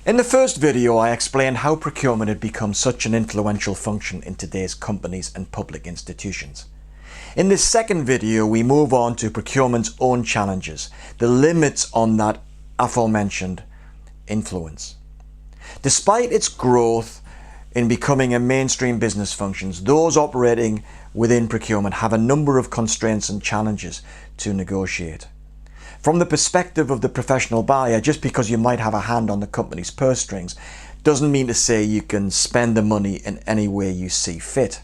In the first video, I explained how procurement had become such an influential function in today's companies and public institutions. In this second video, we move on to procurement's own challenges, the limits on that aforementioned influence. Despite its growth in becoming a mainstream business function, those operating within procurement have a number of constraints and challenges to negotiate. From the perspective of the professional buyer, just because you might have a hand on the company's purse strings doesn't mean to say you can spend the money in any way you see fit.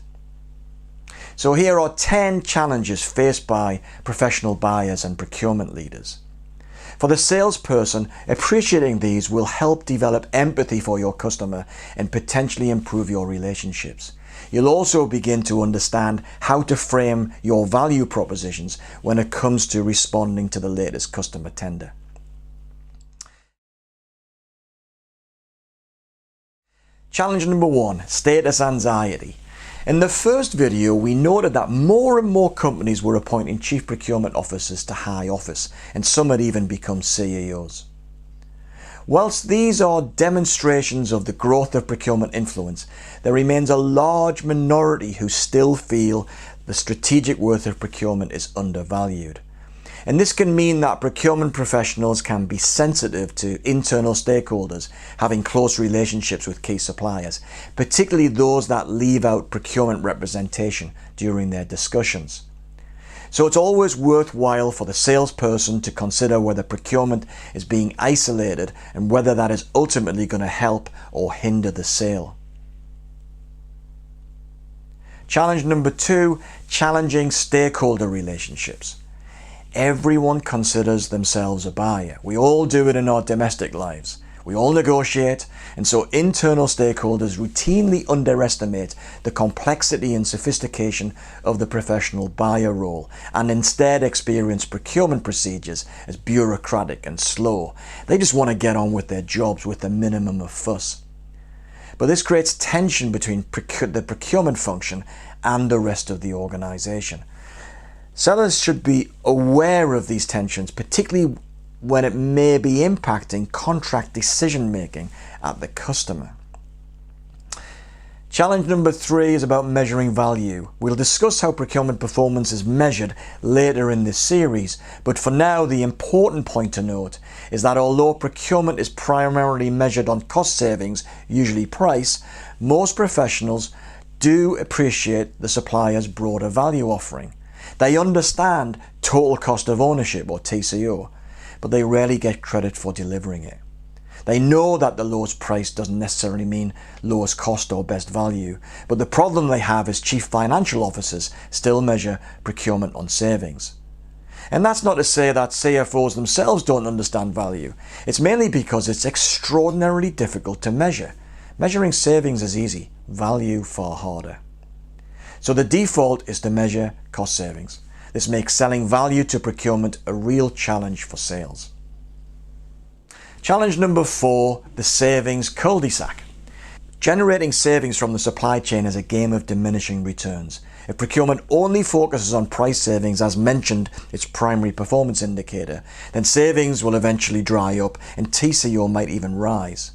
So here are 10 challenges faced by professional buyers and procurement leaders. For the salesperson, appreciating these will help develop empathy for your customer and potentially improve your relationships. You'll also begin to understand how to frame your value propositions when it comes to responding to the latest customer tender. Challenge number 1, status anxiety. In the first video, we noted that more and more companies were appointing chief procurement officers to high office, and some had even become CEOs. Whilst these are demonstrations of the growth of procurement influence, there remains a large minority who still feel the strategic worth of procurement is undervalued. And this can mean that procurement professionals can be sensitive to internal stakeholders, having close relationships with key suppliers, particularly those that leave out procurement representation during their discussions. So it's always worthwhile for the salesperson to consider whether procurement is being isolated and whether that is ultimately going to help or hinder the sale. Challenge number 2, challenging stakeholder relationships. Everyone considers themselves a buyer. We all do it in our domestic lives. We all negotiate, and so internal stakeholders routinely underestimate the complexity and sophistication of the professional buyer role and instead experience procurement procedures as bureaucratic and slow. They just want to get on with their jobs with a minimum of fuss. But this creates tension between the procurement function and the rest of the organization. Sellers should be aware of these tensions, particularly when it may be impacting contract decision making at the customer. Challenge number 3 is about measuring value. We'll discuss how procurement performance is measured later in this series, but for now the important point to note is that although procurement is primarily measured on cost savings, usually price, most professionals do appreciate the supplier's broader value offering. They understand total cost of ownership, or TCO, but they rarely get credit for delivering it. They know that the lowest price doesn't necessarily mean lowest cost or best value, but the problem they have is chief financial officers still measure procurement on savings. And that's not to say that CFOs themselves don't understand value. It's mainly because it's extraordinarily difficult to measure. Measuring savings is easy, value far harder. So the default is to measure cost savings. This makes selling value to procurement a real challenge for sales. Challenge number 4, the savings cul-de-sac. Generating savings from the supply chain is a game of diminishing returns. If procurement only focuses on price savings, as mentioned, its primary performance indicator, then savings will eventually dry up and TCO might even rise.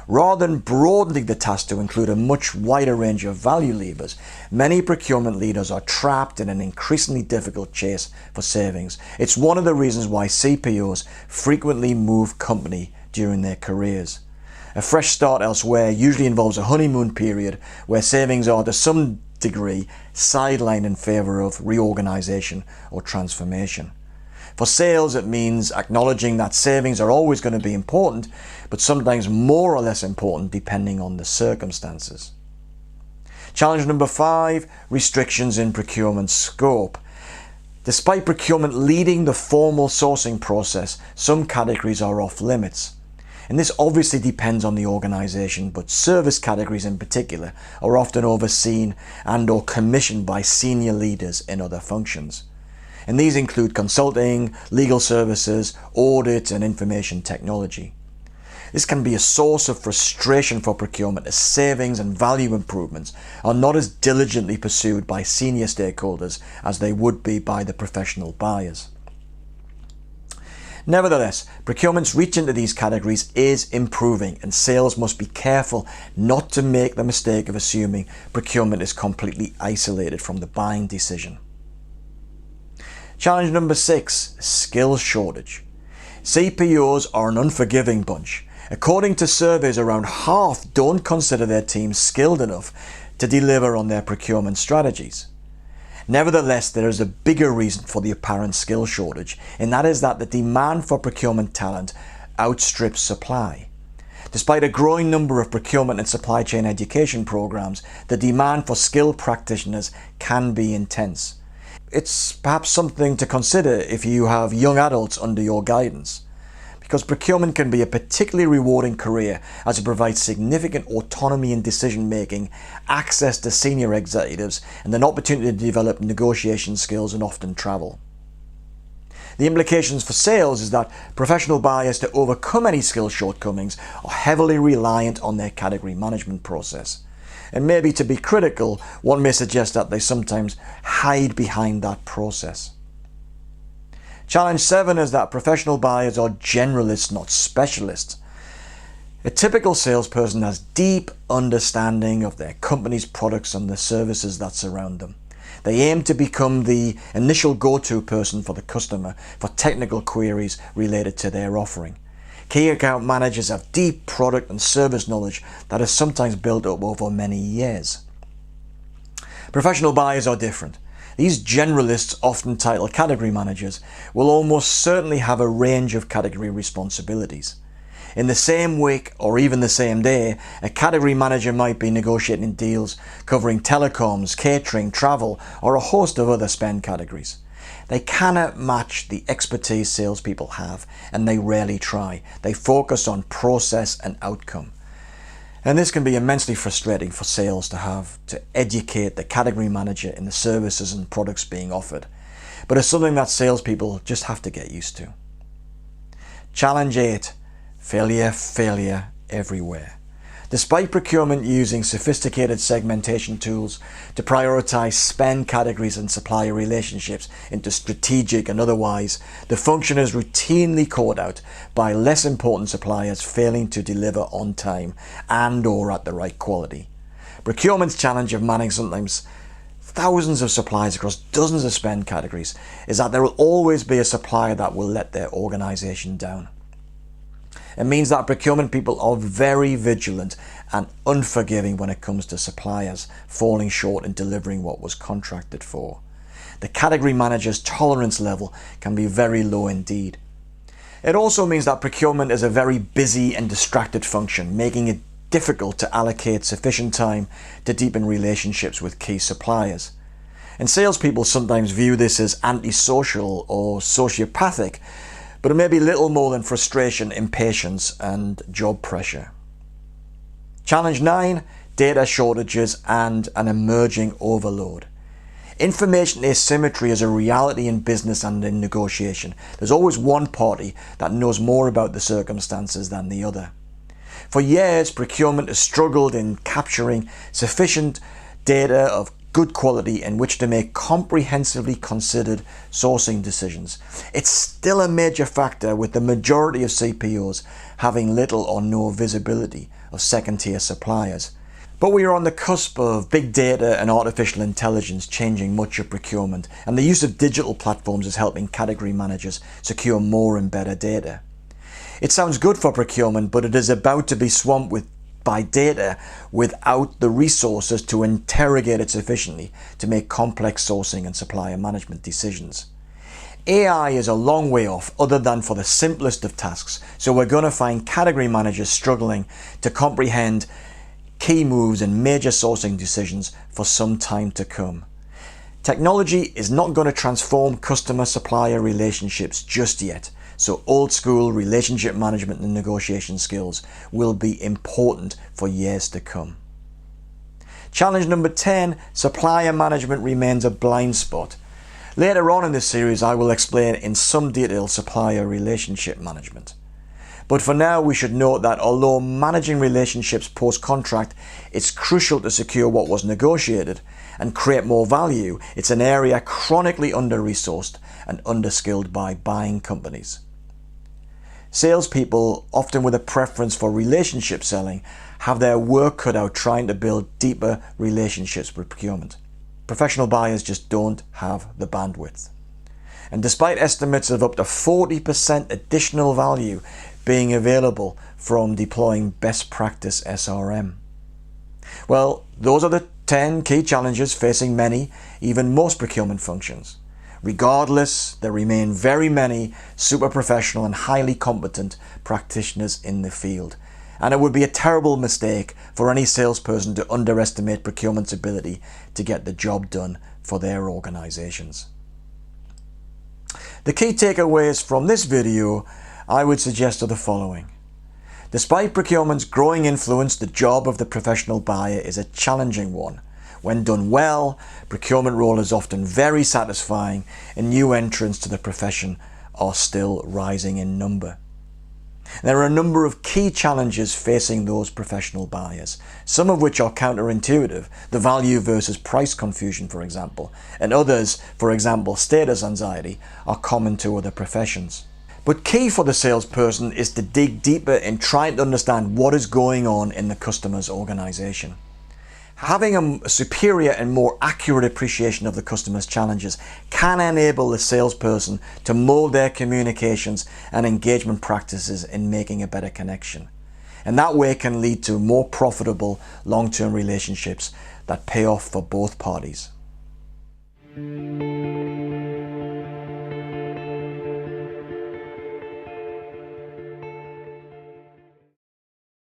Rather than broadening the task to include a much wider range of value levers, many procurement leaders are trapped in an increasingly difficult chase for savings. It's one of the reasons why CPOs frequently move company during their careers. A fresh start elsewhere usually involves a honeymoon period where savings are to some degree sidelined in favour of reorganisation or transformation. For sales, it means acknowledging that savings are always going to be important, but sometimes more or less important depending on the circumstances. Challenge number 5, restrictions in procurement scope. Despite procurement leading the formal sourcing process, some categories are off limits. And this obviously depends on the organisation, but service categories in particular are often overseen and/or commissioned by senior leaders in other functions. And these include consulting, legal services, audit, and information technology. This can be a source of frustration for procurement as savings and value improvements are not as diligently pursued by senior stakeholders as they would be by the professional buyers. Nevertheless, procurement's reach into these categories is improving, and sales must be careful not to make the mistake of assuming procurement is completely isolated from the buying decision. Challenge number 6, skills shortage. CPOs are an unforgiving bunch. According to surveys, around half don't consider their team skilled enough to deliver on their procurement strategies. Nevertheless, there is a bigger reason for the apparent skill shortage, and that is that the demand for procurement talent outstrips supply. Despite a growing number of procurement and supply chain education programs, the demand for skilled practitioners can be intense. It's perhaps something to consider if you have young adults under your guidance, because procurement can be a particularly rewarding career as it provides significant autonomy in decision making, access to senior executives, and an opportunity to develop negotiation skills and often travel. The implications for sales is that professional buyers, to overcome any skill shortcomings, are heavily reliant on their category management process. And maybe to be critical, one may suggest that they sometimes hide behind that process. Challenge 7 is that professional buyers are generalists, not specialists. A typical salesperson has deep understanding of their company's products and the services that surround them. They aim to become the initial go-to person for the customer for technical queries related to their offering. Key account managers have deep product and service knowledge that is sometimes built up over many years. Professional buyers are different. These generalists, often titled category managers, will almost certainly have a range of category responsibilities. In the same week or even the same day, a category manager might be negotiating deals covering telecoms, catering, travel, or a host of other spend categories. They cannot match the expertise salespeople have, and they rarely try. They focus on process and outcome. And this can be immensely frustrating for sales to have to educate the category manager in the services and products being offered. But it's something that salespeople just have to get used to. Challenge 8, failure everywhere. Despite procurement using sophisticated segmentation tools to prioritize spend categories and supplier relationships into strategic and otherwise, the function is routinely caught out by less important suppliers failing to deliver on time and/or at the right quality. Procurement's challenge of managing sometimes thousands of suppliers across dozens of spend categories is that there will always be a supplier that will let their organization down. It means that procurement people are very vigilant and unforgiving when it comes to suppliers falling short in delivering what was contracted for. The category manager's tolerance level can be very low indeed. It also means that procurement is a very busy and distracted function, making it difficult to allocate sufficient time to deepen relationships with key suppliers. And salespeople sometimes view this as antisocial or sociopathic, but it may be little more than frustration, impatience, and job pressure. Challenge 9, data shortages and an emerging overload. Information asymmetry is a reality in business and in negotiation. There's always one party that knows more about the circumstances than the other. For years, procurement has struggled in capturing sufficient data of good quality in which to make comprehensively considered sourcing decisions. It's still a major factor, with the majority of CPOs having little or no visibility of second-tier suppliers. But we are on the cusp of big data and artificial intelligence changing much of procurement, and the use of digital platforms is helping category managers secure more and better data. It sounds good for procurement, but it is about to be swamped by data without the resources to interrogate it sufficiently to make complex sourcing and supplier management decisions. AI is a long way off, other than for the simplest of tasks, so we're going to find category managers struggling to comprehend key moves and major sourcing decisions for some time to come. Technology is not going to transform customer-supplier relationships just yet, so old-school relationship management and negotiation skills will be important for years to come. Challenge number 10, supplier management remains a blind spot. Later on in this series, I will explain in some detail supplier relationship management. But for now, we should note that although managing relationships post-contract is crucial to secure what was negotiated and create more value, it's an area chronically under-resourced and underskilled by buying companies. Salespeople, often with a preference for relationship selling, have their work cut out trying to build deeper relationships with procurement. Professional buyers just don't have the bandwidth. And despite estimates of up to 40% additional value being available from deploying best practice SRM. Well, those are the 10 key challenges facing many, even most procurement functions. Regardless, there remain very many super professional and highly competent practitioners in the field. And it would be a terrible mistake for any salesperson to underestimate procurement's ability to get the job done for their organizations. The key takeaways from this video I would suggest are the following. Despite procurement's growing influence, the job of the professional buyer is a challenging one. When done well, procurement role is often very satisfying and new entrants to the profession are still rising in number. There are a number of key challenges facing those professional buyers, some of which are counterintuitive, the value versus price confusion for example, and others, for example status anxiety, are common to other professions. But key for the salesperson is to dig deeper in trying to understand what is going on in the customer's organization. Having a superior and more accurate appreciation of the customer's challenges can enable the salesperson to mold their communications and engagement practices in making a better connection. And that way can lead to more profitable long-term relationships that pay off for both parties.